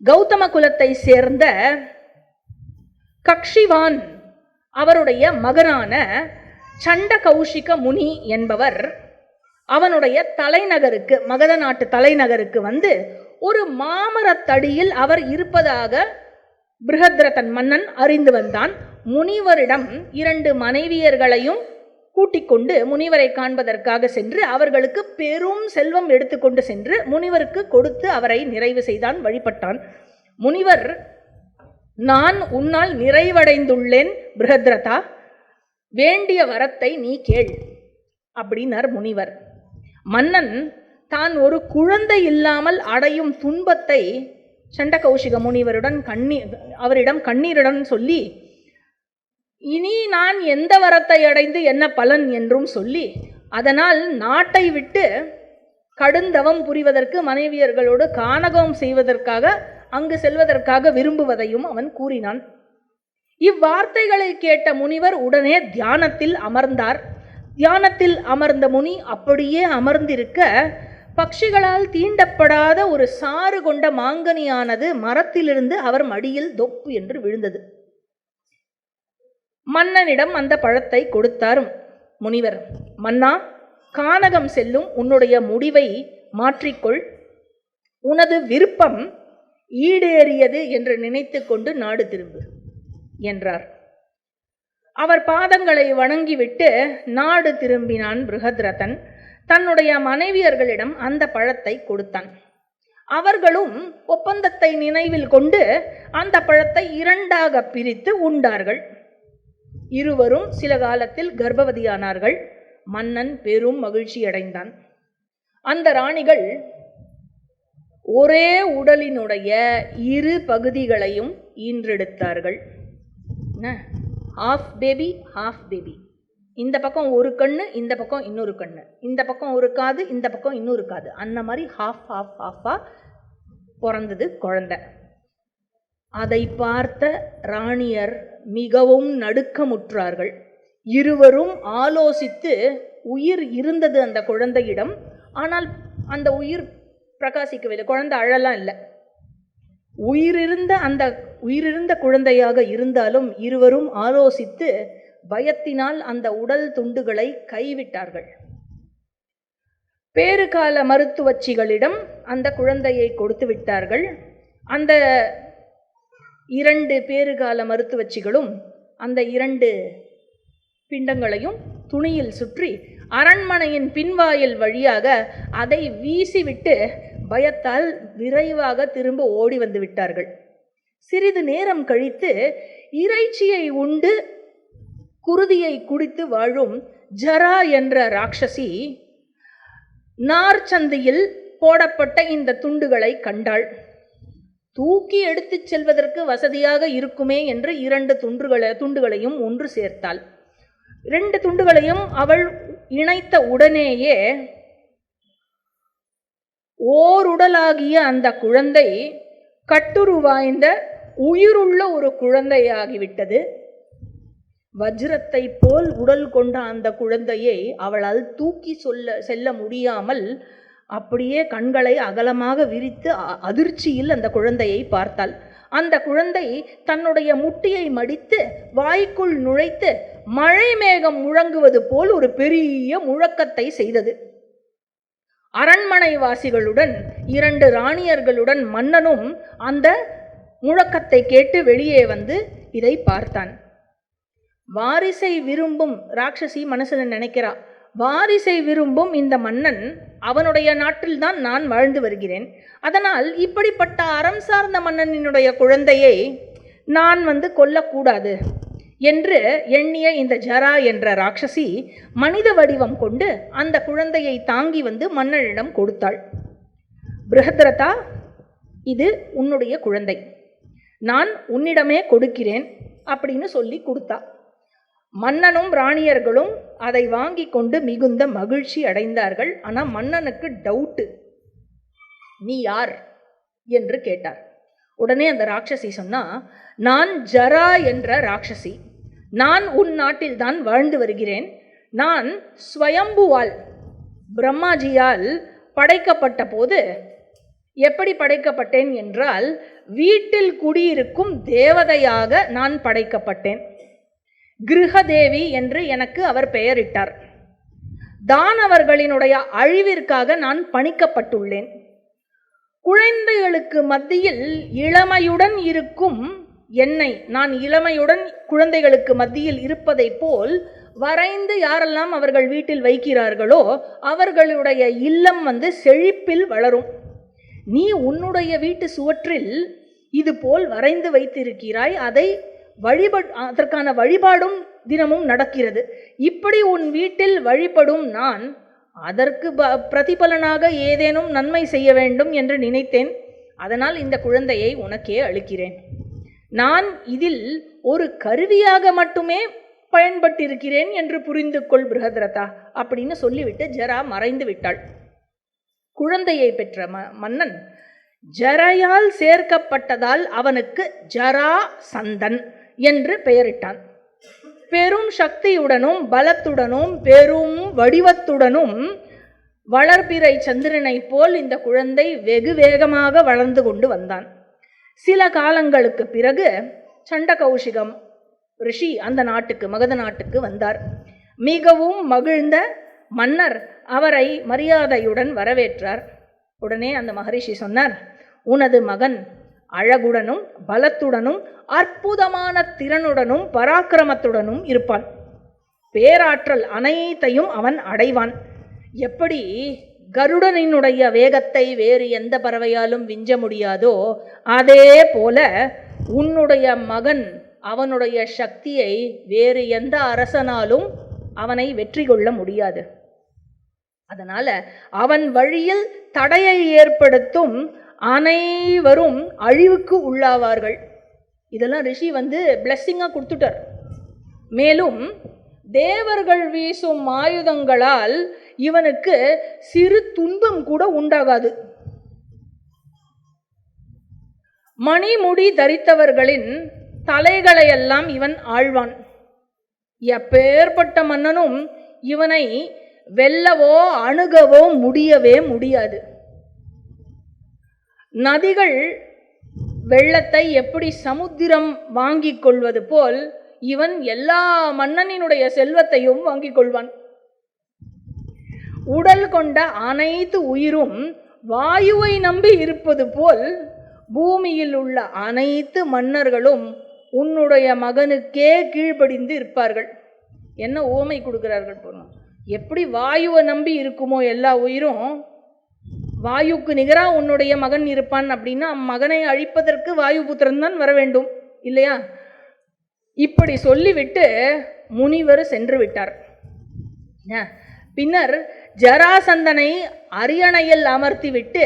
கௌதம குலத்தை சேர்ந்த கக்ஷிவான் அவருடைய மகனான சண்ட கௌஷிக முனி என்பவர் அவனுடைய தலைநகருக்கு, மகத நாட்டு தலைநகருக்கு வந்து ஒரு மாமரத்தடியில் அவர் இருப்பதாக பிருஹத்ரதன் மன்னன் அறிந்து வந்தான். முனிவரிடம் 2 மனைவியர்களையும் கூட்டிக் கொண்டு முனிவரை காண்பதற்காக சென்று அவர்களுக்கு பெரும் செல்வம் எடுத்துக்கொண்டு சென்று முனிவருக்கு கொடுத்து அவரை நிறைவு செய்தான், வழிபட்டான். முனிவர், நான் உன்னால் நிறைவடைந்துள்ளேன் பிருஹத்ரதா, வேண்டிய வரத்தை நீ கேள் அப்படின்னார் முனிவர். மன்னன் தான் ஒரு குழந்தை இல்லாமல் அடையும் துன்பத்தை சண்ட கௌஷிக முனிவருடன் அவரிடம் கண்ணீருடன் சொல்லி, இனி நான் எந்த வரத்தை அடைந்து என்ன பலன் என்றும் சொல்லி, அதனால் நாட்டை விட்டு கடுந்தவம் புரிவதற்கு மனைவியர்களோடு கானகம் செய்வதற்காக அங்கு செல்வதற்காக விரும்புவதையும் அவன் கூறினான். இவ்வார்த்தைகளை கேட்ட முனிவர் உடனே தியானத்தில் அமர்ந்தார். தியானத்தில் அமர்ந்த முனி அப்படியே அமர்ந்திருக்க பட்சிகளால் தீண்டப்படாத ஒரு சாறு கொண்ட மாங்கனியானது மரத்திலிருந்து அவர் மடியில் தொப்பு என்று விழுந்தது. மன்னனிடம் அந்த பழத்தை கொடுத்தார் முனிவர். மன்னா, கானகம் செல்லும் உன்னுடைய முடிவை மாற்றிக்கொள், உனது விருப்பம் ஈடேறியது என்று நினைத்து கொண்டு நாடு திரும்பு என்றார். அவர் பாதங்களை வணங்கிவிட்டு நாடு திரும்பினான் பிருஹத்ரதன். தன்னுடைய மனைவியர்களிடம் அந்த பழத்தை கொடுத்தான். அவர்களும் ஒப்பந்தத்தை நினைவில் கொண்டு அந்த பழத்தை 2ஆக பிரித்து உண்டார்கள். இருவரும் சில காலத்தில் கர்ப்பவதியானார்கள். மன்னன் பெரும் மகிழ்ச்சி அடைந்தான். அந்த ராணிகள் ஒரே உடலினுடைய 2 பகுதிகளையும் ஈன்றெடுத்தார்கள். ஹாஃப் பேபி ஹாஃப் பேபி, இந்த பக்கம் ஒரு கண்ணு, இந்த பக்கம் இன்னொரு கண்ணு, இந்த பக்கம் ஒரு காது, இந்த பக்கம் இன்னொரு காது, அந்த மாதிரி ஹாஃபா பிறந்தது குழந்தை. அதை பார்த்த ராணியர் மிகவும் நடுக்கமுற்றார்கள். இருவரும் ஆலோசித்து, உயிர் இருந்தது அந்த குழந்தையிடம், ஆனால் அந்த உயிர் பிரகாசிக்கவில்லை, குழந்தை அழலாம் இல்லை. உயிரிருந்த குழந்தையாக இருந்தாலும் இருவரும் ஆலோசித்து பயத்தினால் அந்த உடல் துண்டுகளை கைவிட்டார்கள். பேறுகால மருத்துவச்சிகளிடம் அந்த குழந்தையை கொடுத்து விட்டார்கள். அந்த 2 பேறுகால மருத்துவச்சிகளும் அந்த 2 பிண்டங்களையும் துணியில் சுற்றி அரண்மனையின் பின்வாயில் வழியாக அதை வீசிவிட்டு பயத்தால் விரைவாக திரும்ப ஓடி வந்து விட்டார்கள். சிறிது நேரம் கழித்து இறைச்சியை உண்டு குருதியை குடித்து வாழும் ஜரா என்ற ராட்சசி நார்ச்சந்தியில் போடப்பட்ட இந்த துண்டுகளை கண்டாள். தூக்கி எடுத்துச் செல்வதற்கு வசதியாக இருக்குமே என்று 2 துண்டுகளையும் ஒன்று சேர்த்தாள். 2 துண்டுகளையும் அவள் இணைத்த உடனேயே ஓருடலாகிய அந்த குழந்தை கட்டுருவாய்ந்த உயிருள்ள ஒரு குழந்தையாகிவிட்டது. வஜ்ரத்தை போல் உடல் கொண்ட அந்த குழந்தையை அவளால் தூக்கி செல்ல முடியாமல் அப்படியே கண்களை அகலமாக விரித்து அதிர்ச்சியில் அந்த குழந்தையை பார்த்தாள். அந்த குழந்தை தன்னுடைய முட்டியை மடித்து வாய்க்குள் நுழைத்து மழை மேகம் முழங்குவது போல் ஒரு பெரிய முழக்கத்தை செய்தது. அரண்மனை வாசிகளுடன் 2 ராணியர்களுடன் மன்னனும் அந்த முழக்கத்தை கேட்டு வெளியே வந்து இதை பார்த்தான். வாரிசை விரும்பும் ராட்சசி மனசுல நினைக்கிறா, வாரிசை விரும்பும் இந்த மன்னன் அவனுடைய நாட்டில்தான் நான் வாழ்ந்து வருகிறேன், அதனால் இப்படிப்பட்ட அறம் சார்ந்த மன்னனினுடைய குழந்தையை நான் கொல்லக்கூடாது என்று எண்ணிய இந்த ஜரா என்ற ராட்சசி மனித வடிவம் கொண்டு அந்த குழந்தையை தாங்கி மன்னனிடம் கொடுத்தாள். பிருஹத்ரதா, இது உன்னுடைய குழந்தை, நான் உன்னிடமே கொடுக்கிறேன் அப்படின்னு சொல்லி கொடுத்தா. மன்னனும் ராணியர்களும் அதை வாங்கி கொண்டு மிகுந்த மகிழ்ச்சி அடைந்தார்கள். ஆனால் மன்னனுக்கு டவுட்டு, நீ யார் என்று கேட்டார். உடனே அந்த ராட்சசி சொன்னா, நான் ஜரா என்ற ராட்சசி, நான் உன் நாட்டில் தான் வாழ்ந்து வருகிறேன். நான் ஸ்வயம்புவால் பிரம்மாஜியால் படைக்கப்பட்ட போது எப்படி படைக்கப்பட்டேன் என்றால், வீட்டில் குடியிருக்கும் தேவதையாக நான் படைக்கப்பட்டேன். கிருஹதேவி என்று எனக்கு அவர் பெயரிட்டார். தானவர்களினுடைய அழிவிற்காக நான் பணிக்கப்பட்டுள்ளேன். குழந்தைகளுக்கு மத்தியில் இளமையுடன் இருக்கும் என்னை, நான் இளமையுடன் குழந்தைகளுக்கு மத்தியில் இருப்பதை போல் வரைந்து யாரெல்லாம் அவர்கள் வீட்டில் வைக்கிறார்களோ அவர்களுடைய இல்லம் செழிப்பில் வளரும். நீ உன்னுடைய வீட்டு சுவற்றில் இது போல் வரைந்து வைத்திருக்கிறாய். அதை அதற்கான வழிபாடும் தினமும் நடக்கிறது. இப்படி உன் வீட்டில் வழிபடும் நான் அதற்கு பிரதிபலனாக ஏதேனும் நன்மை செய்ய வேண்டும் என்று நினைத்தேன். அதனால் இந்த குழந்தையை உனக்கே அளிக்கிறேன். நான் இதில் ஒரு கருவியாக மட்டுமே பயன்பட்டிருக்கிறேன் என்று புரிந்து கொள் பிருஹத்ரதா அப்படின்னு சொல்லிவிட்டு ஜரா மறைந்து விட்டாள். குழந்தையை பெற்ற மன்னன் ஜரையால் சேர்க்கப்பட்டதால் அவனுக்கு ஜராசந்தன் என்று பெயரிட்டான். பெரும் சக்தியுடனும் பலத்துடனும் பெரும் வடிவத்துடனும் வளர்பிறை சந்திரனை போல் இந்த குழந்தை வெகு வேகமாக வளர்ந்து கொண்டு வந்தான். சில காலங்களுக்கு பிறகு சண்டகௌஷிகம் ரிஷி அந்த நாட்டுக்கு, மகத நாட்டுக்கு வந்தார். மிகவும் மகிழ்ந்த மன்னர் அவரை மரியாதையுடன் வரவேற்றார். உடனே அந்த மகரிஷி சொன்னார், உனது மகன் அழகுடனும் பலத்துடனும் அற்புதமான திறனுடனும் பராக்கிரமத்துடனும் இருப்பான். பேராற்றல் அனைத்தையும் அவன் அடைவான். எப்படி கருடனினுடைய வேகத்தை வேறு எந்த பறவையாலும் விஞ்ச முடியாதோ அதே போல உன்னுடைய மகன் அவனுடைய சக்தியை வேறு எந்த அரசனாலும் அவனை வெற்றி கொள்ள முடியாது. அதனால அவன் வழியில் தடையை ஏற்படுத்தும் அனைவரும் அழிவுக்கு உள்ளாவார்கள். இதெல்லாம் ரிஷி பிளெஸ்ஸிங்காக கொடுத்துட்டார். மேலும் தேவர்கள் வீசும் ஆயுதங்களால் இவனுக்கு சிறு துன்பம் கூட உண்டாகாது. மணிமுடி தரித்தவர்களின் தலைகளையெல்லாம் இவன் ஆழ்வான். எப்பேற்பட்ட மன்னனும் இவனை வெல்லவோ அணுகவோ முடியவே முடியாது. நதிகள் வெள்ளத்தை எப்படி சமுத்திரம் வாங்கிக் கொள்வது போல் இவன் எல்லா மன்னனினுடைய செல்வத்தையும் வாங்கிக் கொள்வான். உடல் கொண்ட அனைத்து உயிரும் வாயுவை நம்பி இருப்பது போல் பூமியில் உள்ள அனைத்து மன்னர்களும் உன்னுடைய மகனுக்கே கீழ்ப்படிந்து இருப்பார்கள். என்ன ஓமை கொடுக்கிறார்கள் போனோம். எப்படி வாயுவை நம்பி இருக்குமோ எல்லா உயிரும், வாயுக்கு நிகராக உன்னுடைய மகன் இருப்பான் அப்படின்னா மகனை அழிப்பதற்கு வாயுபுத்திரன் தான் வர வேண்டும் இல்லையா? இப்படி சொல்லிவிட்டு முனிவர் சென்று விட்டார். பின்னர் ஜராசந்தனை அரியணையில் அமர்த்திவிட்டு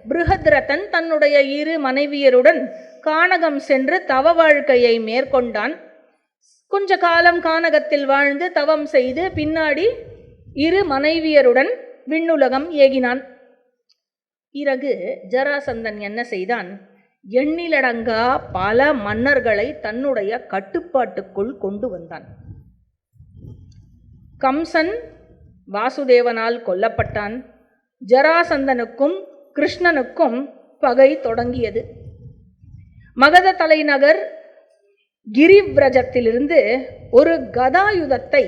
பிருஹத்ரதன் தன்னுடைய இரு மனைவியருடன் கானகம் சென்று தவ வாழ்க்கையை மேற்கொண்டான். கொஞ்ச காலம் கானகத்தில் வாழ்ந்து தவம் செய்து பின்னாடி இரு மனைவியருடன் விண்ணுலகம் ஏகினான். பிறகு ஜராசந்தன் என்ன செய்தான்? எண்ணிலடங்கா பல மன்னர்களை தன்னுடைய கட்டுப்பாட்டுக்குள் கொண்டு வந்தான். கம்சன் வாசுதேவனால் கொல்லப்பட்டான். ஜராசந்தனுக்கும் கிருஷ்ணனுக்கும் பகை தொடங்கியது. மகத தலைநகர் கிரிவ்ரஜத்திலிருந்து ஒரு கதாயுதத்தை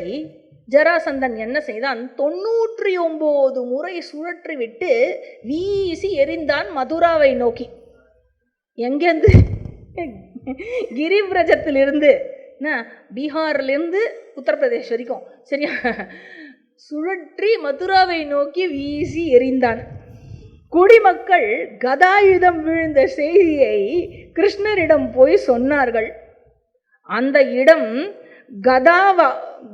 ஜராசந்தன் என்ன செய்தான்? 99 முறை சுழற்றி விட்டு வீசி எறிந்தான் மதுராவை நோக்கி. எங்கேருந்து? கிரிவ்ரஜத்திலிருந்து, பீகார்லேருந்து உத்தரப்பிரதேஷ் வரைக்கும் சரியா சுழற்றி மதுராவை நோக்கி வீசி எறிந்தான். குடிமக்கள் கதாயுதம் விழுந்த செய்தியை கிருஷ்ணரிடம் போய் சொன்னார்கள். அந்த இடம்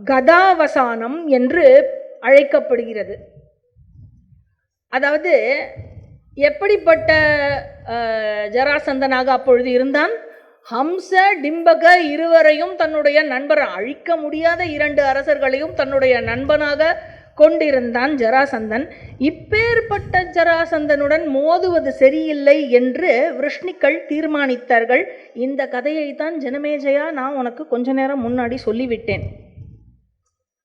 கதாவசானம் என்று அழைக்கப்படுகிறது. அதாவது எப்படிப்பட்ட ஜராசந்தனாக அப்பொழுது இருந்தான்? ஹம்ச டிம்பக இருவரையும் தன்னுடைய நண்பர், அழிக்க முடியாத 2 அரசர்களையும் தன்னுடைய நண்பனாக கொண்டிருந்தான் ஜராசந்தன். இப்பேற்பட்ட ஜராசந்தனுடன் மோதுவது சரியில்லை என்று விருஷ்ணிகள் தீர்மானித்தார்கள். இந்த கதையைத்தான் ஜனமேஜயா நான் உனக்கு கொஞ்ச நேரம் முன்னாடி சொல்லிவிட்டேன்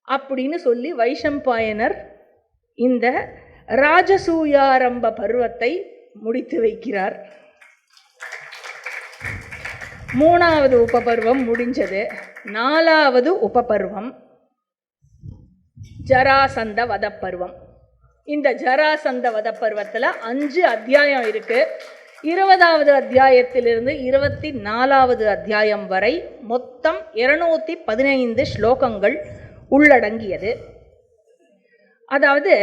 அப்படின்னு சொல்லி வைஷம்பாயனர் இந்த ராஜசூயாரம்ப பருவத்தை முடித்து வைக்கிறார். 3வது உபபர்வம் முடிஞ்சது. 4வது உபபர்வம் ஜராசந்த வதப்பருவம். இந்த ஜராசந்த வதப்பருவத்தில் 5 அத்தியாயம் இருக்கு. 20வது அத்தியாயத்திலிருந்து 24வது அத்தியாயம் வரை மொத்தம் 215 ஸ்லோகங்கள் உள்ளடங்கியது. அதாவது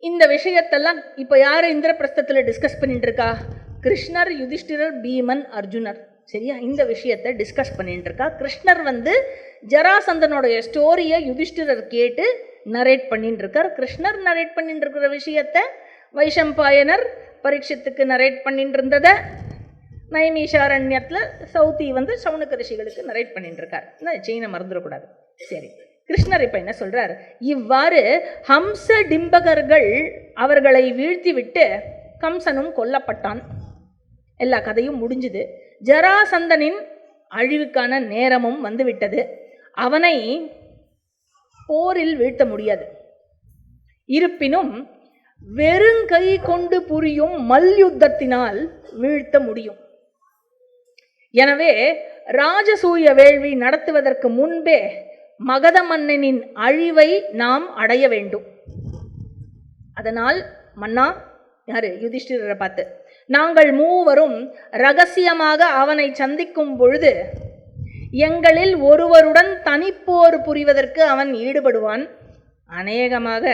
இந்த விஷயத்தெல்லாம் இப்போ யார் இந்திரபிரஸ்தத்தில் டிஸ்கஸ் பண்ணிட்டு இருக்கா? கிருஷ்ணர், யுதிஷ்டிரர், பீமன், அர்ஜுனர். சரியா? இந்த விஷயத்தை டிஸ்கஸ் பண்ணிட்டு இருக்கா. கிருஷ்ணர் ஜராசந்தனுடைய ஸ்டோரியை யுதிஷ்டிரர் கேட்டு நரேட் பண்ணிட்டு இருக்கார். கிருஷ்ணர் நரேட் பண்ணிட்டு இருக்கிற விஷயத்தை வைஷம்பாயனர் பரீட்சத்துக்கு நரேட் பண்ணிட்டு இருந்ததை நைமிஷாரண்யத்தில் சௌத்தி சவுனக ரிஷிகளுக்கு நரேட் பண்ணிட்டு இருக்கார். செயினை மறந்துடக்கூடாது. சரி, கிருஷ்ணர் இப்போ என்ன சொல்றார்? இவ்வாறு ஹம்ச டிம்பகர்கள் அவர்களை வீழ்த்தி விட்டு கம்சனும் கொல்லப்பட்டான். எல்லா கதையும் முடிஞ்சுது. ஜராசந்தனின் அழிவுக்கான நேரமும் வந்துவிட்டது. அவனை போரில் வீழ்த்த முடியாது. இருப்பினும் வெறுங்கை கொண்டு புரியும் மல்யுத்தத்தினால் வீழ்த்த முடியும். எனவே ராஜசூய வேள்வி நடத்துவதற்கு முன்பே மகத மன்னனின் அழிவை நாம் அடைய வேண்டும். அதனால் மன்னா, யாரு? யுதிஷ்டிரரை பார்த்து, நாங்கள் மூவரும் ரகசியமாக அவனை சந்திக்கும் பொழுது எங்களில் ஒருவருடன் தனிப்போர் புரிவதற்கு அவன் ஈடுபடுவான். அநேகமாக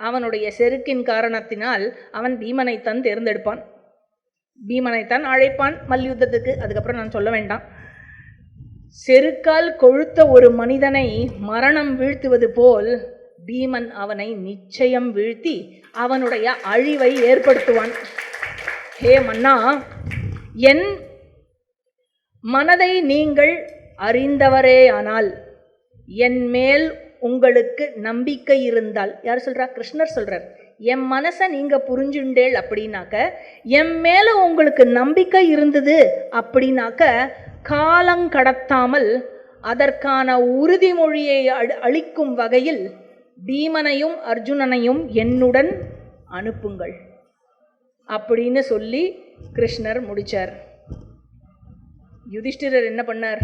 அவனுடைய செருக்கின் காரணத்தினால் அவன் பீமனைத்தான் தேர்ந்தெடுப்பான், பீமனைத்தான் அழைப்பான் மல்யுத்தத்துக்கு. அதுக்கப்புறம் நான் சொல்ல வேண்டாம். செருக்கால் கொழுத்த ஒரு மனிதனை மரணம் வீழ்த்துவது போல் பீமன் அவனை நிச்சயம் வீழ்த்தி அவனுடைய அழிவை ஏற்படுத்துவான். ஹே மன்னா, என் மனதை நீங்கள் அறிந்தவரே ஆனால் என் மேல் உங்களுக்கு நம்பிக்கை இருந்தால், யார் சொல்றா? கிருஷ்ணர் சொல்றார். என் மனசை நீங்க புரிஞ்சுண்டேள் அப்படின்னாக்க, என் மேல உங்களுக்கு நம்பிக்கை இருந்தது அப்படின்னாக்க, காலங்கடத்தாமல் அதற்கான உறுதிமொழியை அளிக்கும் வகையில் பீமனையும் அர்ஜுனனையும் என்னுடன் அனுப்புங்கள் அப்படின்னு சொல்லி கிருஷ்ணர் முடிச்சார். யுதிஷ்டிரர் என்ன பண்ணார்?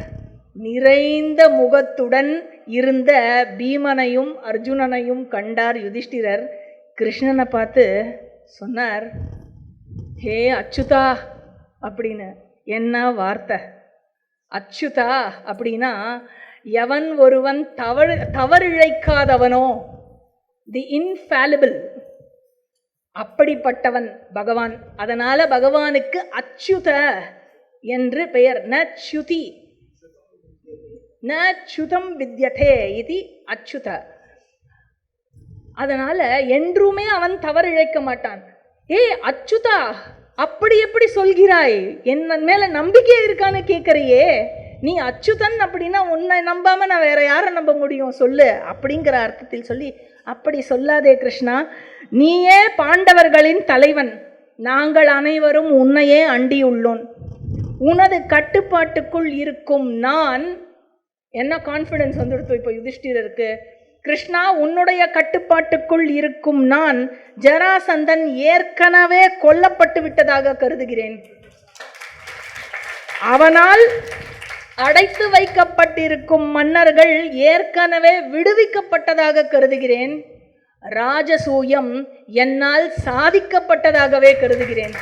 நிறைந்த முகத்துடன் இருந்த பீமனையும் அர்ஜுனனையும் கண்டார் யுதிஷ்டிரர். கிருஷ்ணனை பார்த்து சொன்னார், ஹே அச்சுதா அப்படின்னு. என்ன வார்த்தை! அச்சுதா அப்படின்னா எவன் ஒருவன் தவறிழைக்காதவனோ, தி இன்ஃபாலிபிள், அப்படிப்பட்டவன் பகவான். அதனால பகவானுக்கு அச்சுத என்று பெயர். நச்சுதி நச்சுதம் வித்யதே இது அச்சுத. அதனால என்றுமே அவன் தவறிழைக்க மாட்டான். ஏ அச்சுதா, அப்படி எப்படி சொல்கிறாய்? என் மேல நம்பிக்கை இருக்கான்னு கேட்கறியே. நீ அச்சுதன் அப்படின்னா உன்னை நம்பாம நான் வேற யாரை நம்ப முடியும் சொல்லு அப்படிங்கிற அர்த்தத்தில் சொல்லி, அப்படி சொல்லாதே கிருஷ்ணா, நீயே பாண்டவர்களின் தலைவன், நாங்கள் அனைவரும் உன்னையே அண்டியுள்ளோம். உனது கட்டுப்பாட்டுக்குள் இருக்கும் நான், என்ன கான்ஃபிடன்ஸ் வந்துடுத்து இப்போ யுதிஷ்டிரருக்கு. கிருஷ்ணா, உன்னுடைய கட்டுப்பாட்டுக்குள் இருக்கும் நான் ஜராசந்தன் ஏற்கனவே கொல்லப்பட்டு விட்டதாக கருதுகிறேன். அவனால் அடைத்து வைக்கப்பட்டிருக்கும் மன்னர்கள் ஏற்கனவே விடுவிக்கப்பட்டதாக கருதுகிறேன். ராஜசூயம் என்னால் சாதிக்கப்பட்டதாகவே கருதுகிறேன்.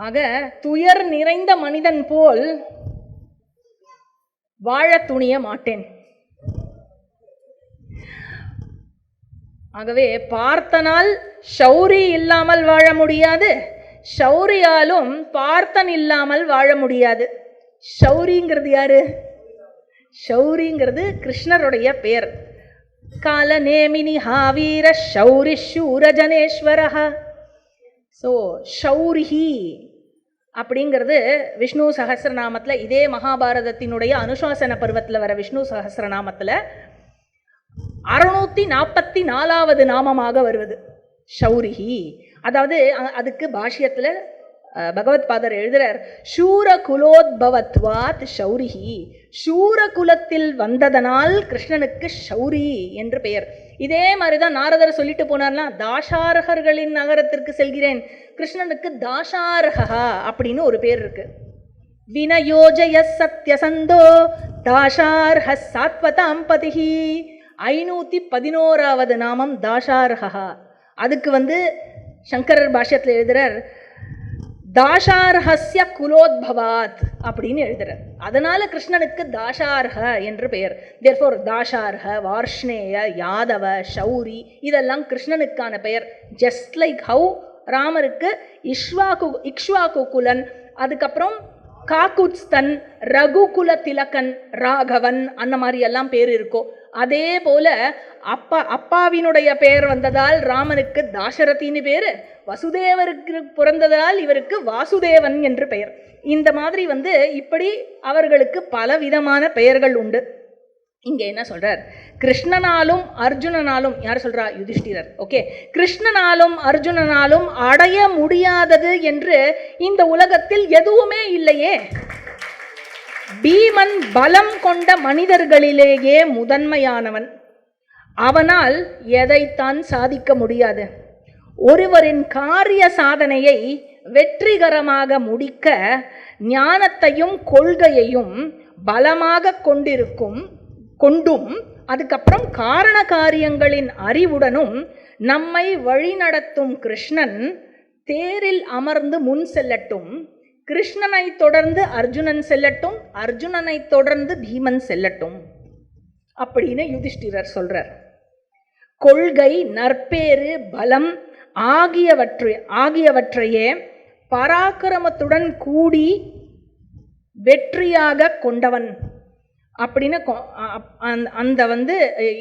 ஆக துயர் நிறைந்த மனிதன் போல் வாழ துணிய மாட்டேன். ஆகவே பார்த்தனால் ஷௌரி இல்லாமல் வாழ முடியாது, ஷௌரியாலும் பார்த்தன் இல்லாமல் வாழ முடியாது. ஷௌரிங்கிறது யாரு? ஷௌரிங்கிறது கிருஷ்ணருடைய பெயர். கால நேமினி ஹாவீர ஷௌரி ஷூர ஜனேஸ்வரஹா. ஸோ ஷௌரிஹி அப்படிங்கிறது விஷ்ணு சஹஸ்ரநாமத்தில், இதே மகாபாரதத்தினுடைய அனுசாசன பருவத்தில் வர விஷ்ணு சஹஸ்ரநாமத்தில் 644வது நாமமாக வருவது ஷௌரிஹி. அதாவது அதுக்கு பாஷ்யத்தில் பகவத் பாதர் எழுதுறார், சூர குலோத்பவத்வாத் ஷௌரிஹி. சூர குலத்தில் வந்ததனால் கிருஷ்ணனுக்கு ஷௌரி என்று பெயர். இதே மாதிரிதான் நாரதர் சொல்லிட்டு போனார்னா, தாசாரகர்களின் நகரத்திற்கு செல்கிறேன். கிருஷ்ணனுக்கு தாசாரகா அப்படின்னு ஒரு பேர் இருக்கு. வினயோஜய சத்யசந்தோ தாசார்ஹ சாத்வதாம் பதிஹி. 511வது நாமம் தாசார்ஹா. அதுக்கு சங்கரர் பாஷ்யத்தில் எழுதுறார், தாசார்ஹஸ்ய குலோத்பவாத் அப்படின்னு எழுதுறார். அதனால கிருஷ்ணனுக்கு தாசார்ஹ என்று பெயர். தேர்ஃபோர் தாசார்ஹ, வார்ஷ்ணேய, யாதவ, ஷௌரி இதெல்லாம் கிருஷ்ணனுக்கான பெயர். ஜஸ்ட் லைக் ஹவு ராமருக்கு இக்ஷ்வாகு குலன், அதுக்கப்புறம் காக்குத்ஸ்தன், ரகுகுல திலகன், ராகவன் அந்த மாதிரி எல்லாம் பேர் இருக்கோ, அதே போல அப்பாவினுடைய பெயர் வந்ததால் ராமனுக்கு தாசரதின்னு பேரு, வசுதேவருக்கு பிறந்ததால் இவருக்கு வாசுதேவன் என்று பெயர். இந்த மாதிரி இப்படி அவர்களுக்கு பலவிதமான பெயர்கள் உண்டு. இங்க என்ன சொல்றார், கிருஷ்ணனாலும் அர்ஜுனனாலும், யார் சொல்றா, யுதிஷ்டிரர். ஓகே, கிருஷ்ணனாலும் அர்ஜுனனாலும் அடைய முடியாதது என்று இந்த உலகத்தில் எதுவுமே இல்லையே. பீமன் பலம் கொண்ட மனிதர்களிலேயே முதன்மையானவன். அவனால் எதைத்தான் சாதிக்க முடியாது. ஒருவரின் காரிய சாதனையை வெற்றிகரமாக முடிக்க ஞானத்தையும் கொள்கையையும் பலமாக கொண்டும் அதுக்கப்புறம் காரண காரியங்களின் அறிவுடனும் நம்மை வழிநடத்தும் கிருஷ்ணன் தேரில் அமர்ந்து முன் செல்லட்டும், கிருஷ்ணனை தொடர்ந்து அர்ஜுனன் செல்லட்டும், அர்ஜுனனை தொடர்ந்து பீமன் செல்லட்டும் அப்படின்னு யுதிஷ்டிரர் சொல்றார். கொள்கை, நற்பேறு, பலம் ஆகியவற்றையே பராக்கிரமத்துடன் கூடி வெற்றியாக கொண்டவன் அப்படின்னு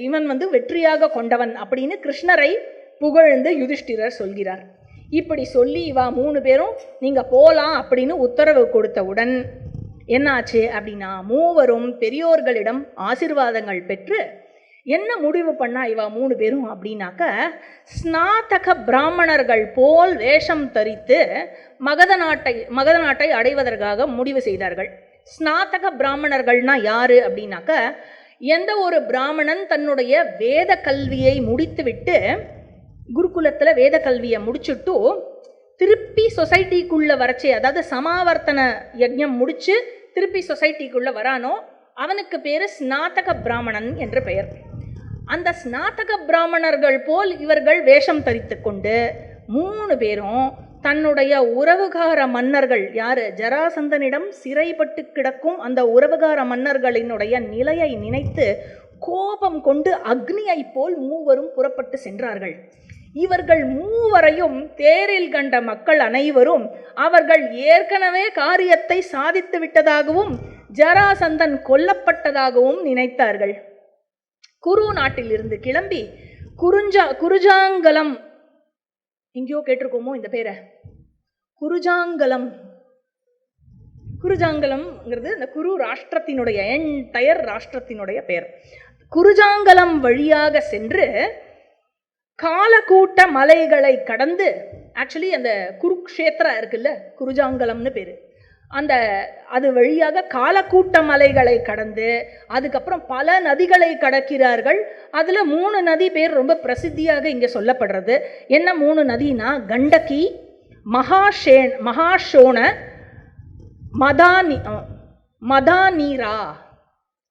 இவன் வெற்றியாக கொண்டவன் அப்படின்னு கிருஷ்ணரை புகழ்ந்து யுதிஷ்டிரர் சொல்கிறார். இப்படி சொல்லி இவா 3 பேரும் நீங்க போலாம் அப்படின்னு உத்தரவு கொடுத்தவுடன் என்னாச்சு அப்படின்னா, மூவரும் பெரியோர்களிடம் ஆசீர்வாதங்கள் பெற்று என்ன முடிவு பண்ணா இவா 3 பேரும் அப்படின்னாக்க, ஸ்நாதக பிராமணர்கள் போல் வேஷம் தரித்து மகத நாட்டை அடைவதற்காக முடிவு செய்தார்கள். ஸ்நாதக பிராமணர்கள்னா யாரு அப்படின்னாக்க, எந்த ஒரு பிராமணன் தன்னுடைய வேத கல்வியை முடித்துவிட்டு, குருகுலத்தில் வேத கல்வியை முடிச்சுட்டு திருப்பி சொசைட்டிக்குள்ள வரச்சே, அதாவது சமாவர்த்தன யஜ்ஞம் முடிச்சு திருப்பி சொசைட்டிக்குள்ள வரானோ அவனுக்கு பேரு ஸ்நாதக பிராமணன் என்று பெயர். அந்த ஸ்நாதக பிராமணர்கள் போல் இவர்கள் வேஷம் தரித்து கொண்டு 3 பேரும் தன்னுடைய உறவுகார மன்னர்கள், யாரு, ஜராசந்தனிடம் சிறைப்பட்டு கிடக்கும் அந்த உறவுகார மன்னர்களினுடைய நிலையை நினைத்து கோபம் கொண்டு அக்னியை போல் மூவரும் புறப்பட்டு சென்றார்கள். இவர்கள் மூவரையும் தேரில் கண்ட மக்கள் அனைவரும் அவர்கள் ஏற்கனவே காரியத்தை சாதித்து விட்டதாகவும் ஜராசந்தன் கொல்லப்பட்டதாகவும் நினைத்தார்கள். குரு நாட்டில் இருந்து கிளம்பி குருஜாங்கலம், எங்கேயோ கேட்டிருக்கோமோ இந்த பேரை, குருஜாங்கலம்ங்கிறது இந்த குரு ராஷ்டிரத்தினுடைய என்டையர் ராஷ்டிரத்தினுடைய பெயர். குருஜாங்கலம் வழியாக சென்று காலக்கூட்ட மலைகளை கடந்து, ஆக்சுவலி அந்த குருக்ஷேத்ரா இருக்குல்ல, குருஜாங்கலம்னு பேரு, அது வழியாக காலக்கூட்ட மலைகளை கடந்து அதுக்கப்புறம் பல நதிகளை கடக்கிறார்கள். அதில் 3 நதி பேர் ரொம்ப பிரசித்தியாக இங்கே சொல்லப்படுறது. என்ன 3 நதினா, கண்டகி, மகாஷோண, மதானீரா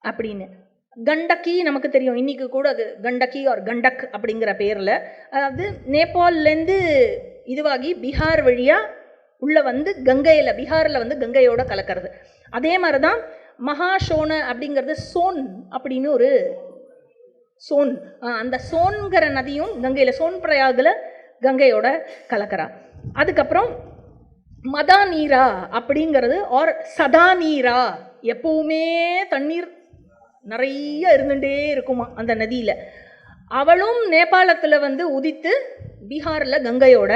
அப்படின்னு. கண்டக்கி நமக்கு தெரியும், இன்னைக்கு கூட அது கண்டக்கி ஆர் கண்டக் அப்படிங்கிற பேரில், அதாவது நேபாளிலேருந்து இதுவாகி பீகார் வழியாக உள்ள கங்கையில், பீகாரில் கங்கையோட கலக்கிறது. அதே மாதிரி தான் மகாஷோன அப்படிங்கிறது சோன் அப்படின்னு ஒரு சோன், அந்த சோன்கிற நதியும் கங்கையில், சோன் பிரயாகில் கங்கையோட கலக்கிறா. அதுக்கப்புறம் மதானீரா அப்படிங்கிறது ஆர் சதானீரா, எப்பவுமே தண்ணீர் நிறைய இருந்துட்டே இருக்குமா அந்த நதியில். அவளும் நேபாளத்தில் உதித்து பீகாரில் கங்கையோட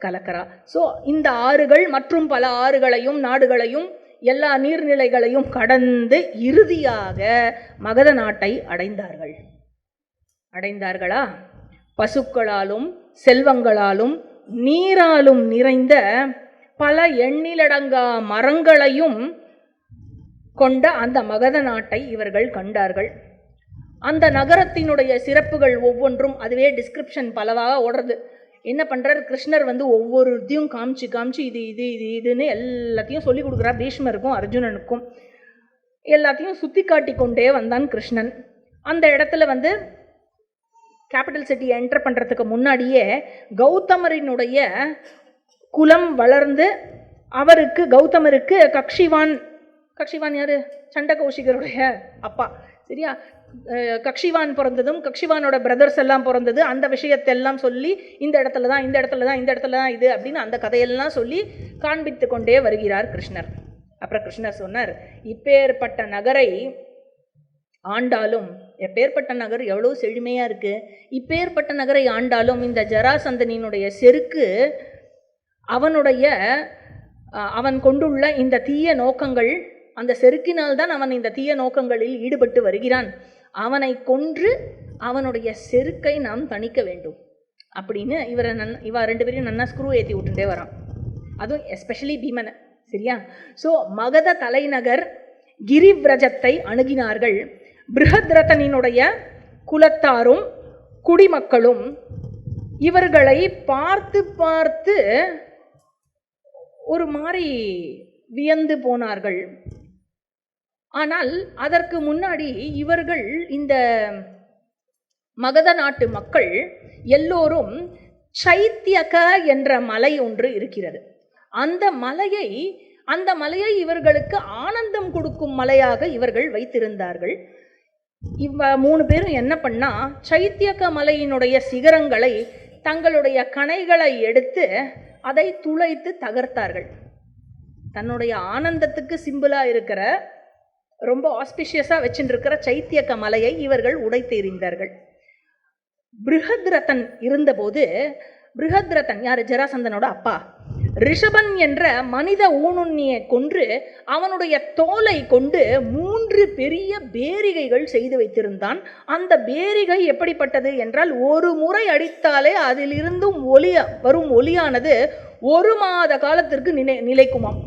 கலக்கிறா. ஸோ இந்த ஆறுகள் மற்றும் பல ஆறுகளையும் நாடுகளையும் எல்லா நீர்நிலைகளையும் கடந்து இறுதியாக மகத நாட்டை அடைந்தார்களா? பசுக்களாலும் செல்வங்களாலும் நீராலும் நிறைந்த பல எண்ணிலடங்கா மரங்களையும் கொண்ட அந்த மகத நாட்டை இவர்கள் கண்டார்கள். அந்த நகரத்தினுடைய சிறப்புகள் ஒவ்வொன்றும் அதுவே டிஸ்கிரிப்ஷன் பலவாக ஓடுறது. என்ன பண்ணுறார் கிருஷ்ணர் ஒவ்வொரு இதையும் காமிச்சு காமிச்சு இது இது இது இதுன்னு எல்லாத்தையும் சொல்லி கொடுக்குறா. பீஷ்மருக்கும் அர்ஜுனனுக்கும் எல்லாத்தையும் சுற்றி காட்டி கொண்டே வந்தான் கிருஷ்ணன். அந்த இடத்துல கேபிட்டல் சிட்டியை என்டர் பண்ணுறதுக்கு முன்னாடியே கௌதமரினுடைய குலம் வளர்ந்து கௌதமருக்கு கக்ஷிவான் யாரு? சண்டகௌஷிகருடைய அப்பா. சரியா? கக்ஷிவான் பிறந்ததும் கக்ஷிவானோட பிரதர்ஸ் எல்லாம் பிறந்தது, அந்த விஷயத்தெல்லாம் சொல்லி இந்த இடத்துல தான் இது அப்படின்னு அந்த கதையெல்லாம் சொல்லி காண்பித்து கொண்டே வருகிறார் கிருஷ்ணர். அப்புறம் கிருஷ்ணர் சொன்னார், இப்பேற்பட்ட நகரை ஆண்டாலும், எப்பேற்பட்ட நகர் எவ்வளோ செழுமையாக இருக்குது, இப்பேற்பட்ட நகரை ஆண்டாலும் இந்த ஜராசந்தனினுடைய செருக்கு அவன் கொண்டுள்ள இந்த தீய நோக்கங்கள், அந்த செருக்கினால்தான் அவன் இந்த தீய நோக்கங்களில் ஈடுபட்டு வருகிறான். அவனை கொன்று அவனுடைய செருக்கை நாம் தணிக்க வேண்டும் அப்படின்னு இவ ரெண்டு பேரையும் நன்னா ஸ்க்ரூ ஏற்றி விட்டுட்டே வரான். அதுவும் எஸ்பெஷலி பீமனை. சரியா? ஸோ மகத தலைநகர் கிரிவ்ரஜத்தை அணுகினார்கள். பிருஹத்ரதனினுடைய குலத்தாரும் குடிமக்களும் இவர்களை பார்த்து பார்த்து ஒரு மாதிரி வியந்து போனார்கள். ஆனால் அதற்கு முன்னாடி இவர்கள், இந்த மகத நாட்டு மக்கள் எல்லோரும் சைத்தியக என்ற மலை ஒன்று இருக்கிறது. அந்த மலையை இவர்களுக்கு ஆனந்தம் கொடுக்கும் மலையாக இவர்கள் வைத்திருந்தார்கள். மூணு பேரும் என்ன பண்ணா, சைத்தியக மலையினுடைய சிகரங்களை தங்களுடைய கணைகளை எடுத்து அதை துளைத்து தகர்த்தார்கள். தன்னுடைய ஆனந்தத்துக்கு சிம்பிளா இருக்கிற, ரொம்ப ஆஸ்பிஷியஸாக வச்சுருக்கிற சைத்தியக்க மலையை இவர்கள் உடைத்து எறிந்தார்கள். பிருஹத்ரதன் இருந்தபோது, பிருஹத்ரதன் யார்? ஜராசந்தனோட அப்பா. ரிஷபன் என்ற மனித ஊனுண்ணியை கொன்று அவனுடைய தோலை கொண்டு 3 பெரிய பேரிகைகள் செய்து வைத்திருந்தான். அந்த பேரிகை எப்படிப்பட்டது என்றால், ஒரு முறை அடித்தாலே அதிலிருந்தும் வரும் ஒலியானது 1 மாத காலத்திற்கு நிலைக்குமாம்.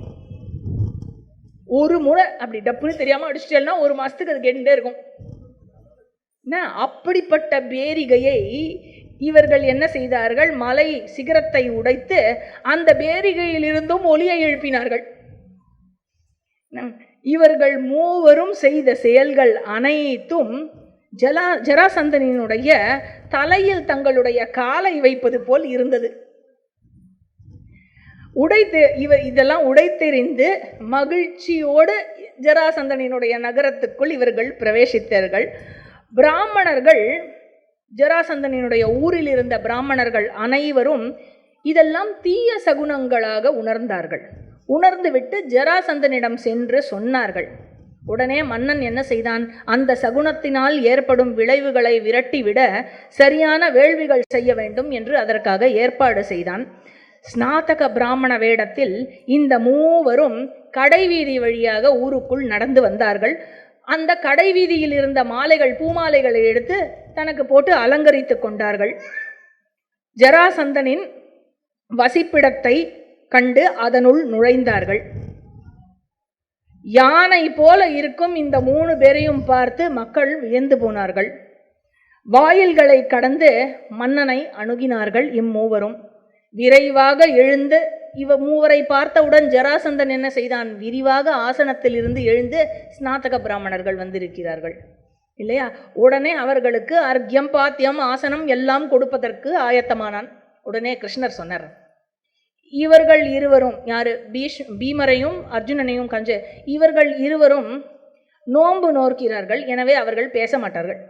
ஒரு முறை அப்படி டப்புன்னு தெரியாமல் அடிச்சிட்டேன்னா 1 மாதத்துக்கு அது கேட்டுட்டே இருக்கும். அப்படிப்பட்ட பேரிகையை இவர்கள் என்ன செய்தார்கள்? மலை சிகரத்தை உடைத்து அந்த பேரிகையிலிருந்தும் ஒலியை எழுப்பினார்கள். இவர்கள் மூவரும் செய்த செயல்கள் அனைத்தும் ஜராசந்தனினுடைய தலையில் தங்களுடைய காலை வைப்பது போல் இருந்தது. இதெல்லாம் உடைத்தெறிந்து மகிழ்ச்சியோடு ஜராசந்தனினுடைய நகரத்துக்குள் இவர்கள் பிரவேசித்தார்கள். பிராமணர்கள், ஜராசந்தனினுடைய ஊரில் இருந்த பிராமணர்கள் அனைவரும் இதெல்லாம் தீய சகுனங்களாக உணர்ந்தார்கள். உணர்ந்துவிட்டு ஜராசந்தனிடம் சென்று சொன்னார்கள். உடனே மன்னன் என்ன செய்தான்? அந்த சகுனத்தினால் ஏற்படும் விளைவுகளை விரட்டிவிட சரியான வேள்விகள் செய்ய வேண்டும் என்று அதற்காக ஏற்பாடு செய்தான். ஸ்நாதக பிராமண வேடத்தில் இந்த மூவரும் கடைவீதி வழியாக ஊருக்குள் நடந்து வந்தார்கள். அந்த கடைவீதியில் இருந்த பூமாலைகளை எடுத்து தனக்கு போட்டு அலங்கரித்து கொண்டார்கள். ஜராசந்தனின் வசிப்பிடத்தை கண்டு அதனுள் நுழைந்தார்கள். யானை போல இருக்கும் இந்த 3 பேரையும் பார்த்து மக்கள் வியந்து போனார்கள். வாயில்களை கடந்து மன்னனை அணுகினார்கள். இம்மூவரும் விரைவாக எழுந்து மூவரை பார்த்தவுடன் ஜராசந்தன் என்ன செய்தான்? விரிவாக ஆசனத்தில் இருந்து எழுந்து, ஸ்நாதக பிராமணர்கள் வந்திருக்கிறார்கள் இல்லையா, உடனே அவர்களுக்கு அர்க்யம் பாத்தியம் ஆசனம் எல்லாம் கொடுப்பதற்கு ஆயத்தமானான். உடனே கிருஷ்ணர் சொன்னார், இவர்கள் இருவரும் யாரு? பீமரையும் அர்ஜுனனையும் இவர்கள் இருவரும் நோன்பு நோக்கிறார்கள், எனவே அவர்கள் பேச மாட்டார்கள்.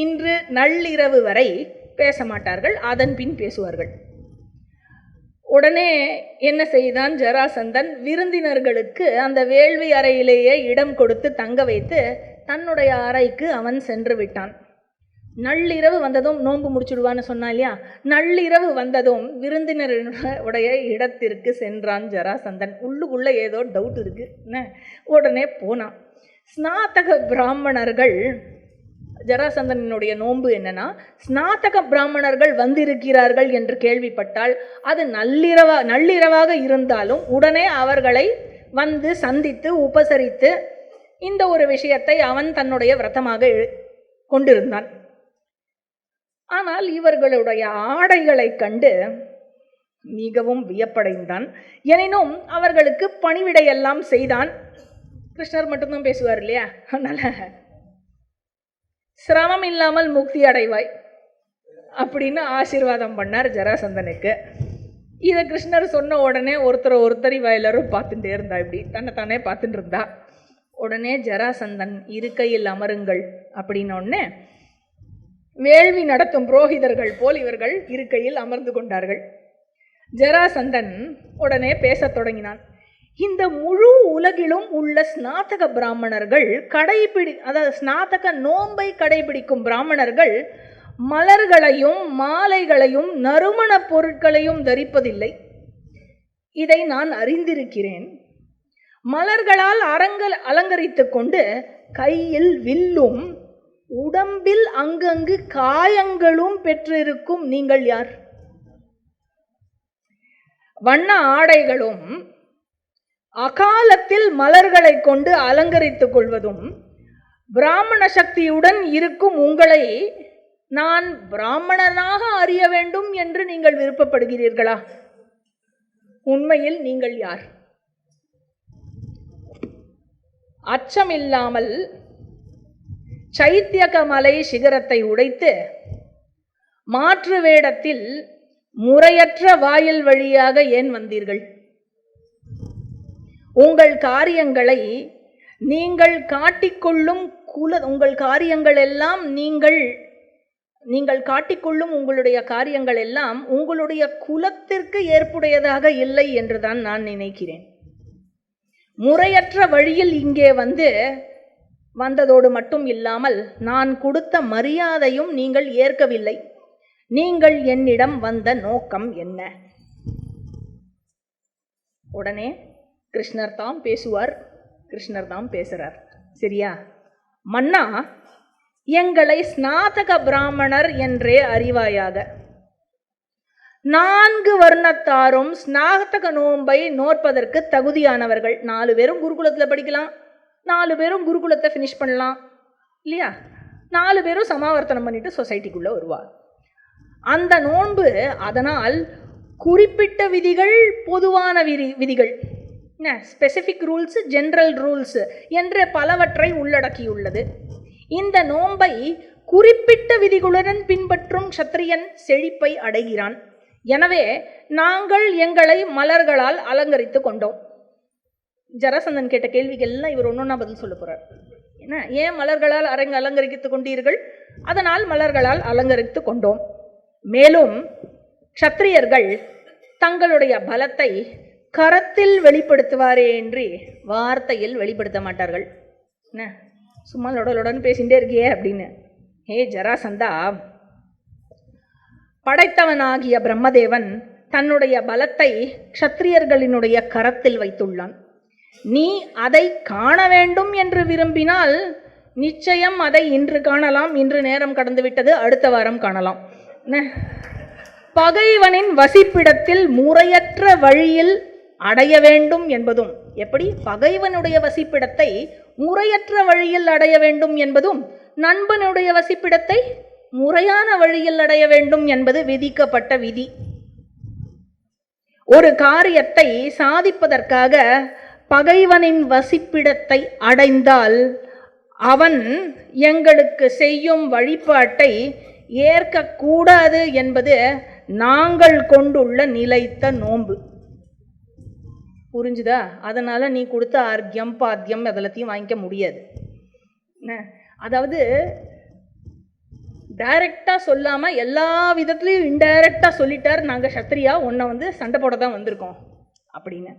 இன்று நள்ளிரவு வரை பேச மாட்டார்கள், அதன் பின் பேசுவார்கள். உடனே என்ன செய்தான் ஜராசந்தன்? விருந்தினர்களுக்கு அந்த வேள்வி அறையிலேயே இடம் கொடுத்து தங்க வைத்து தன்னுடைய அறைக்கு அவன் சென்று விட்டான். நள்ளிரவு வந்ததும், நோன்பு முடிச்சுடுவான்னு சொன்னா இல்லையா, நள்ளிரவு வந்ததும் விருந்தினருடைய இடத்திற்கு சென்றான் ஜராசந்தன். உள்ளுக்குள்ள ஏதோ டவுட் இருக்கு, உடனே போனான். ஸ்நாதக பிராமணர்கள், ஜராசந்தனுடைய நோன்பு என்னன்னா, ஸ்நாதக பிராமணர்கள் வந்திருக்கிறார்கள் என்று கேள்விப்பட்டால் அது நள்ளிரவாக இருந்தாலும் உடனே அவர்களை வந்து சந்தித்து உபசரித்து இந்த ஒரு விஷயத்தை அவன் தன்னுடைய விரதமாக கொண்டிருந்தான். ஆனால் இவர்களுடைய ஆடைகளை கண்டு மிகவும் வியப்படைந்தான். எனினும் அவர்களுக்கு பணிவிடையெல்லாம் செய்தான். கிருஷ்ணர் மட்டும்தான் பேசுவார் இல்லையா, அதனால சிரமம் இல்லாமல் முக்தி அடைவாய் அப்படின்னு ஆசீர்வாதம் பண்ணார் ஜராசந்தனுக்கு. இதை கிருஷ்ணர் சொன்ன உடனே ஒருத்தர் எல்லாரும் பார்த்துட்டே இருந்தா, இப்படி தன்னைத்தானே பார்த்துட்டு இருந்தா. உடனே ஜராசந்தன் இருக்கையில் அமருங்கள் அப்படின்னொடனே வேள்வி நடத்தும் புரோகிதர்கள் போல் இவர்கள் இருக்கையில் அமர்ந்து கொண்டார்கள். ஜராசந்தன் உடனே பேசத் தொடங்கினான். இந்த முழு உலகிலும் உள்ள ஸ்நாதக பிராமணர்கள் அதாவது ஸ்நாதக நோன்பை கடைபிடிக்கும் பிராமணர்கள் மலர்களையும் மாலைகளையும் நறுமண பொருட்களையும் தரிப்பதில்லை. இதை நான் அறிந்திருக்கிறேன். மலர்களால் அலங்கரித்து கொண்டு கையில் வில்லும் உடம்பில் அங்கங்கு காயங்களும் பெற்றிருக்கும் நீங்கள் யார்? வண்ண ஆடைகளும் அகாலத்தில் மலர்களை கொண்டு அலங்கரித்துக் கொள்வதும் பிராமண சக்தியுடன் இருக்கும் உங்களை நான் பிராமணனாக அறிய வேண்டும் என்று நீங்கள் விருப்பப்படுகிறீர்களா? உண்மையில் நீங்கள் யார்? அச்சமில்லாமல் சைத்தியகமலை சிகரத்தை உடைத்து மாற்று வேடத்தில் முறையற்ற வாயில் வழியாக ஏன் வந்தீர்கள்? உங்கள் காரியங்களை நீங்கள் காட்டிக்கொள்ளும் உங்கள் காரியங்கள் எல்லாம் நீங்கள் காட்டிக்கொள்ளும் உங்களுடைய காரியங்கள் எல்லாம் உங்களுடைய குலத்திற்கு ஏற்புடையதாக இல்லை என்றுதான் நான் நினைக்கிறேன். முறையற்ற வழியில் இங்கே வந்ததோடு மட்டும் இல்லாமல் நான் கொடுத்த மரியாதையும் நீங்கள் ஏற்கவில்லை. நீங்கள் என்னிடம் வந்த நோக்கம் என்ன? உடனே கிருஷ்ணர் தான் பேசுவார். கிருஷ்ணர் தான் பேசுறார். சரியா? மன்னா, எங்களை ஸ்நாதக பிராமணர் என்றே அறிவாயாக. 4 வர்ணத்தாரும் ஸ்நாதக நோன்பை நோற்பதற்கு தகுதியானவர்கள். 4 பேரும் குருகுலத்தில் படிக்கலாம், 4 பேரும் குருகுலத்தை ஃபினிஷ் பண்ணலாம் இல்லையா? 4 பேரும் சமாவர்த்தனம் பண்ணிட்டு சொசைட்டிக்குள்ளே வருவார். அந்த நோன்பு அதனால் குறிப்பிட்ட விதிகள், பொதுவான விதிகள், ஸ்பெசிஃபிக் ரூல்ஸ், ஜென்ரல் ரூல்ஸ் என்று பலவற்றை உள்ளடக்கியுள்ளது. இந்த நோன்பை குறிப்பிட்ட விதிகளுடன் பின்பற்றும் க்ஷத்ரியன் செழிப்பை அடைகிறான். எனவே நாங்கள் எங்களை மலர்களால் அலங்கரித்து கொண்டோம். ஜராசந்தன் கேட்ட கேள்விகள்லாம் இவர் ஒன்றொன்னா பதில் சொல்ல போறார். என்ன, ஏன் மலர்களால் அலங்கரித்து கொண்டீர்கள்? அதனால் மலர்களால் அலங்கரித்து கொண்டோம். மேலும் க்ஷத்ரியர்கள் தங்களுடைய பலத்தை கரத்தில் வெளிப்படுத்துவாரே என்று வார்த்தையில் வெளிப்படுத்த மாட்டார்கள். என்ன சும்மா லொடலுடன் பேசிகிட்டே இருக்கியே அப்படின்னு. ஹே ஜராசந்தா, படைத்தவனாகிய பிரம்மதேவன் தன்னுடைய பலத்தை க்ஷத்ரியர்களினுடைய கரத்தில் வைத்துள்ளான். நீ அதை காண வேண்டும் என்று விரும்பினால் நிச்சயம் அதை இன்று காணலாம். இன்று நேரம் கடந்து விட்டது, அடுத்த வாரம் காணலாம். பகைவனின் வசிப்பிடத்தில் முறையற்ற வழியில் அடைய வேண்டும் என்பதும், எப்படி பகைவனுடைய வசிப்பிடத்தை முறையற்ற வழியில் அடைய வேண்டும் என்பதும், நண்பனுடைய வசிப்பிடத்தை முறையான வழியில் அடைய வேண்டும் என்பது விதிக்கப்பட்ட விதி. ஒரு காரியத்தை சாதிப்பதற்காக பகைவனின் வசிப்பிடத்தை அடைந்தால் அவன் எங்களுக்கு செய்யும் வழிபாட்டை ஏற்கக்கூடாது என்பது நாங்கள் கொண்டுள்ள நிலைத்த நோன்பு. புரிஞ்சுதா? அதனால நீ கொடுத்த ஆர்க்கியம் பாத்தியம் அதெல்லாத்தையும் வாங்கிக்க முடியாது. அதாவது டைரக்டாக சொல்லாமல் எல்லா விதத்துலையும் இன்டைரக்டாக சொல்லிட்டார், நாங்கள் சத்திரியா உன்னை சண்டை போட தான் வந்திருக்கோம் அப்படின்னு.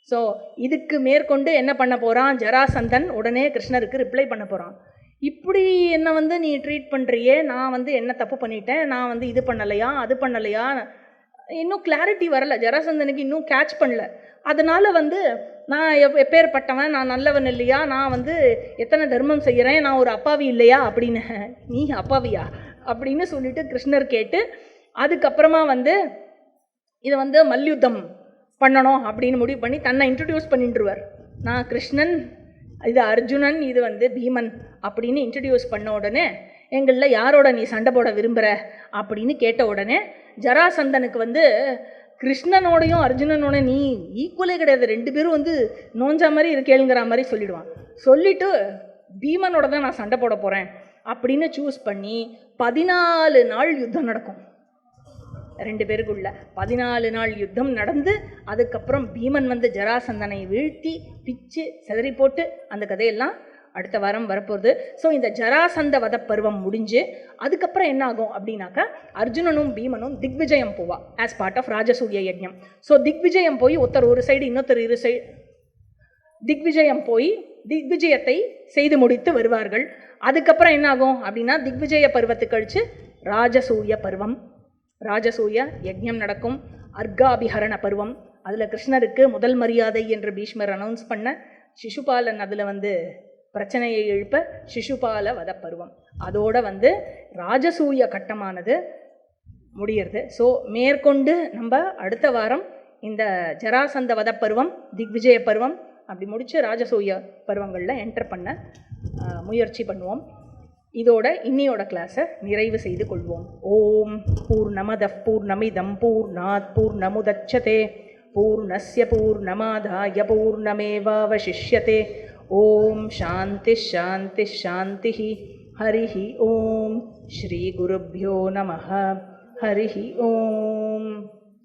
ஸோ இதுக்கு மேற்கொண்டு என்ன பண்ண போகிறான் ஜராசந்தன்? உடனே கிருஷ்ணருக்கு ரிப்ளை பண்ண போகிறான். இப்படி என்னை நீ ட்ரீட் பண்ணுறியே, நான் என்ன தப்பு பண்ணிட்டேன், நான் இது பண்ணலையா அது பண்ணலையா, இன்னும் கிளாரிட்டி வரல. ஜராசந்தனுக்கு இன்னும் கேட்ச் பண்ணல. அதனால் நான் எப்பேற்பட்டவன், நான் நல்லவன் இல்லையா, நான் எத்தனை தர்மம் செய்கிறேன், நான் ஒரு அப்பாவி இல்லையா அப்படின்னு. நீ அப்பாவியா அப்படின்னு சொல்லிட்டு கிருஷ்ணர் கேட்டு, அதுக்கப்புறமா இதை மல்யுத்தம் பண்ணணும் அப்படின்னு முடிவு பண்ணி தன்னை இன்ட்ரடியூஸ் பண்ணிட்டுருவார். நான் கிருஷ்ணன், இது அர்ஜுனன், இது வந்து பீமன் அப்படின்னு இன்ட்ரடியூஸ் பண்ண உடனே எங்களில் யாரோட நீ சண்டை போட விரும்புகிற அப்படின்னு கேட்ட உடனே ஜராசந்தனுக்கு வந்து கிருஷ்ணனோடையும் அர்ஜுனனோட நீ ஈக்குவலே கிடையாது, 2 பேரும் வந்து நோஞ்சா மாதிரி இருக்கேளுங்கிற மாதிரி சொல்லிடுவான். சொல்லிவிட்டு பீமனோட தான் நான் சண்டை போட போகிறேன் அப்படின்னு சூஸ் பண்ணி 14 நாள் யுத்தம் நடக்கும் 2 பேருக்குள்ள. 14 நாள் யுத்தம் நடந்து அதுக்கப்புறம் பீமன் வந்து ஜராசந்தனை வீழ்த்தி பிச்சு செதறி போட்டு, அந்த கதையெல்லாம் அடுத்த வாரம் வரப்போகுது. ஸோ இந்த ஜராசந்த வத பருவம் முடிஞ்சு அதுக்கப்புறம் என்ன ஆகும் அப்படின்னாக்கா அர்ஜுனனும் பீமனும் திக்விஜயம் போவா ஆஸ் பார்ட் ஆஃப் ராஜசூய யஜ்ஞம். ஸோ திக்விஜயம் போய் ஒருத்தர் ஒரு சைடு இன்னொருத்தர் இரு சைடு திக்விஜயம் போய் திக்விஜயத்தை செய்து முடித்து வருவார்கள். அதுக்கப்புறம் என்ன ஆகும் அப்படின்னா திக்விஜய பருவத்து கழித்து ராஜசூய பருவம், ராஜசூய யஜ்ஞம் நடக்கும். அர்காபிஹரண பருவம், அதில் கிருஷ்ணருக்கு முதல் மரியாதை என்று பீஷ்மர் அனௌன்ஸ் பண்ண சிசுபாலன் அதில் வந்து பிரச்சனையை எழுப்ப சிசுபால வத பருவம். அதோட வந்து ராஜசூய கட்டமானது முடியறது. ஸோ மேற்கொண்டு நம்ம அடுத்த வாரம் இந்த ஜராசந்த வத பருவம், திக்விஜய பருவம் அப்படி முடித்து ராஜசூய பருவங்களில் என்டர் பண்ண முயற்சி பண்ணுவோம். இதோட இன்னியோட கிளாஸை நிறைவு செய்து கொள்வோம். ஓம் பூர்ணமத பூர்ணமிதம் பூர்ணாத் பூர்ணமுதட்சதே பூர்ணஸ்ய பூர்ணமாதாய பூர்ணமேவாவசிஷ்யதே. ஓம் சாந்தி சாந்தி சாந்தி. ஹரிஹி ஓம். ஸ்ரீ குருப்யோ நமஹ. ஹரிஹி ஓம்.